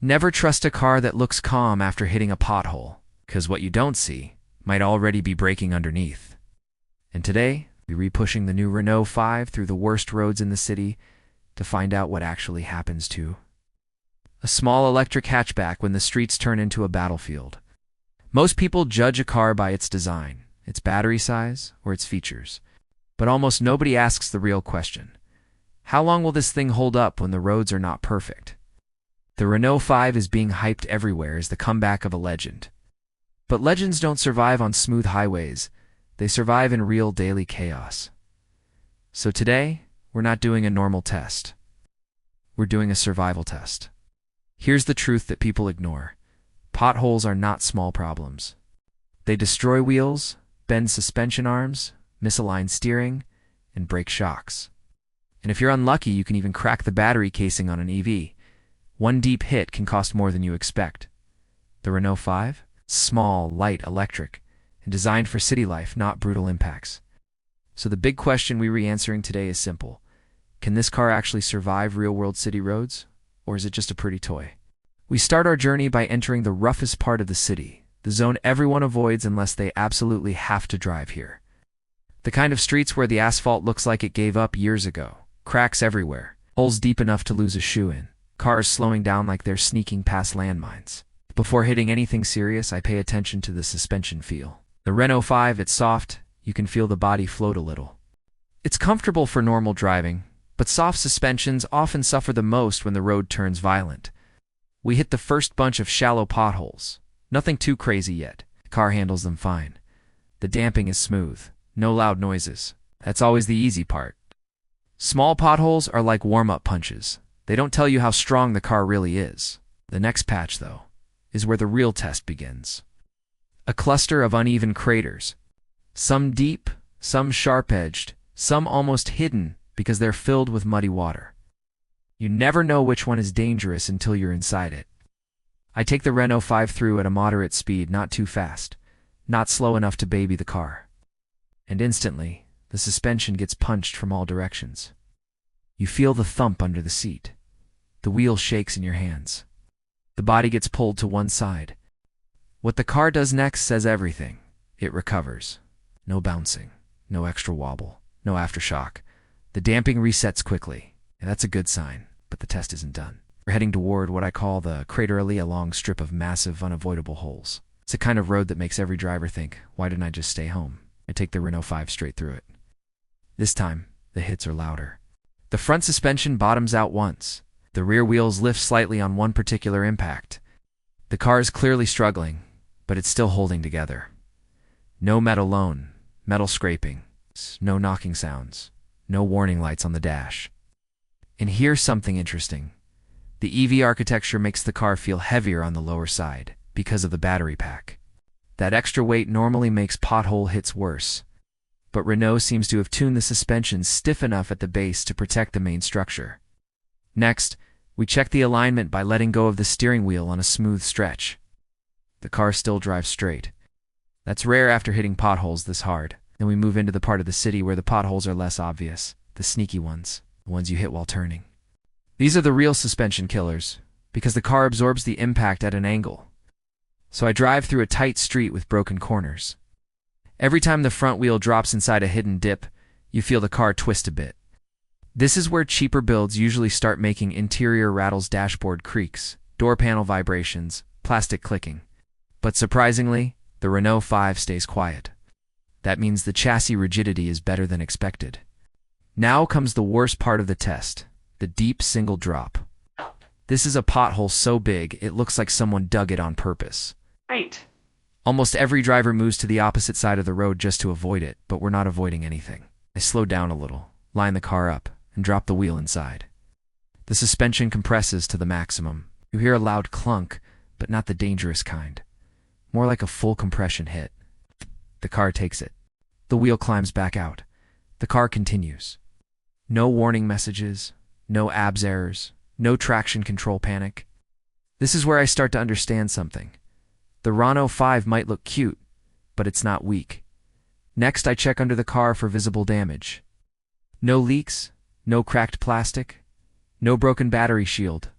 Never trust a car that looks calm after hitting a pothole, because what you don't see might already be breaking underneath. And today, we're re-pushing the new Renault 5 through the worst roads in the city to find out what actually happens to a small electric hatchback when the streets turn into a battlefield. Most people judge a car by its design, its battery size, or its features. But almost nobody asks the real question. How long will this thing hold up when the roads are not perfect? The Renault 5 is being hyped everywhere as the comeback of a legend. But legends don't survive on smooth highways. They survive in real daily chaos. So today, we're not doing a normal test. We're doing a survival test. Here's the truth that people ignore. Potholes are not small problems. They destroy wheels, bend suspension arms, misalign steering, and break shocks. And if you're unlucky, you can even crack the battery casing on an EV. One deep hit can cost more than you expect. The Renault 5? Small, light, electric, and designed for city life, not brutal impacts. So the big question we're re-answering today is simple. Can this car actually survive real-world city roads? Or is it just a pretty toy? We start our journey by entering the roughest part of the city, the zone everyone avoids unless they absolutely have to drive here. The kind of streets where the asphalt looks like it gave up years ago. Cracks everywhere, holes deep enough to lose a shoe in, cars slowing down like they're sneaking past landmines. Before hitting anything serious, I pay attention to the suspension feel. The Renault 5, it's soft, you can feel the body float a little. It's comfortable for normal driving, but soft suspensions often suffer the most when the road turns violent. We hit the first bunch of shallow potholes. Nothing too crazy yet. The car handles them fine. The damping is smooth. No loud noises. That's always the easy part. Small potholes are like warm-up punches. They don't tell you how strong the car really is. The next patch, though, is where the real test begins. A cluster of uneven craters. Some deep, some sharp-edged, some almost hidden because they're filled with muddy water. You never know which one is dangerous until you're inside it. I take the Renault 5 through at a moderate speed, not too fast, not slow enough to baby the car. And instantly, the suspension gets punched from all directions. You feel the thump under the seat. The wheel shakes in your hands. The body gets pulled to one side. What the car does next says everything. It recovers. No bouncing, no extra wobble, no aftershock. The damping resets quickly. And that's a good sign, but the test isn't done. We're heading toward what I call the crater alley, a long strip of massive, unavoidable holes. It's the kind of road that makes every driver think, why didn't I just stay home? I take the Renault 5 straight through it. This time, the hits are louder. The front suspension bottoms out once. The rear wheels lift slightly on one particular impact. The car is clearly struggling, but it's still holding together. No metal scraping, no knocking sounds, no warning lights on the dash. And here's something interesting. The EV architecture makes the car feel heavier on the lower side because of the battery pack. That extra weight normally makes pothole hits worse. But Renault seems to have tuned the suspension stiff enough at the base to protect the main structure. Next, we check the alignment by letting go of the steering wheel on a smooth stretch. The car still drives straight. That's rare after hitting potholes this hard. Then we move into the part of the city where the potholes are less obvious, the sneaky ones. The ones you hit while turning. These are the real suspension killers, because the car absorbs the impact at an angle. So I drive through a tight street with broken corners. Every time the front wheel drops inside a hidden dip, you feel the car twist a bit. This is where cheaper builds usually start making interior rattles, dashboard creaks, door panel vibrations, plastic clicking. But surprisingly, the Renault 5 stays quiet. That means the chassis rigidity is better than expected. Now comes the worst part of the test, the deep single drop. This is a pothole so big it looks like someone dug it on purpose. Right. Almost every driver moves to the opposite side of the road just to avoid it, but we're not avoiding anything. I slow down a little, line the car up, and drop the wheel inside. The suspension compresses to the maximum. You hear a loud clunk, but not the dangerous kind. More like a full compression hit. The car takes it. The wheel climbs back out. The car continues. No warning messages, no ABS errors, no traction control panic. This is where I start to understand something. The Renault 5 might look cute, but it's not weak. Next, I check under the car for visible damage. No leaks, no cracked plastic, no broken battery shield.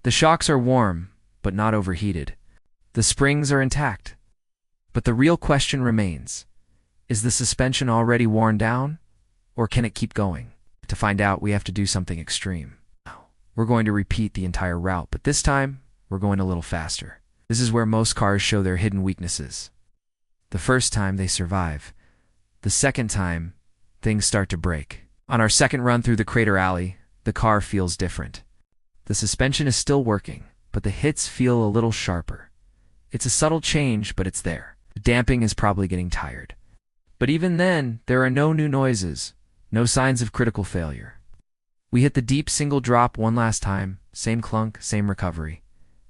The shocks are warm, but not overheated. The springs are intact. But the real question remains, is the suspension already worn down, or can it keep going? To find out, we have to do something extreme. We're going to repeat the entire route, but this time, we're going a little faster. This is where most cars show their hidden weaknesses. The first time, they survive. The second time, things start to break. On our second run through the crater alley, the car feels different. The suspension is still working, but the hits feel a little sharper. It's a subtle change, but it's there. The damping is probably getting tired. But even then, there are no new noises, no signs of critical failure. We hit the deep single drop one last time, same clunk, same recovery.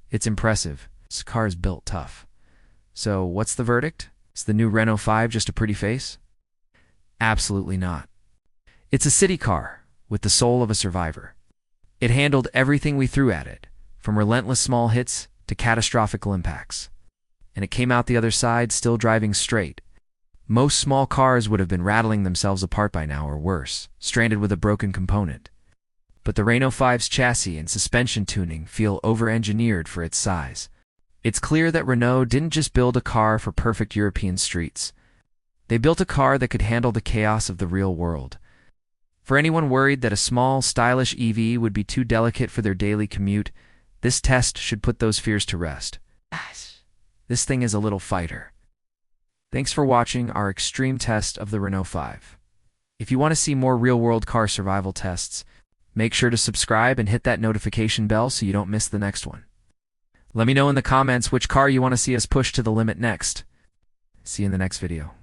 It's impressive. This car is built tough. So what's the verdict? Is the new Renault 5 just a pretty face? Absolutely not. It's a city car with the soul of a survivor. It handled everything we threw at it, from relentless small hits to catastrophic impacts. And it came out the other side still driving straight. Most small cars would have been rattling themselves apart by now or worse, stranded with a broken component. But the Renault 5's chassis and suspension tuning feel over-engineered for its size. It's clear that Renault didn't just build a car for perfect European streets. They built a car that could handle the chaos of the real world. For anyone worried that a small, stylish EV would be too delicate for their daily commute, this test should put those fears to rest. This thing is a little fighter. Thanks for watching our extreme test of the Renault 5. If you want to see more real-world car survival tests, make sure to subscribe and hit that notification bell so you don't miss the next one. Let me know in the comments which car you want to see us push to the limit next. See you in the next video.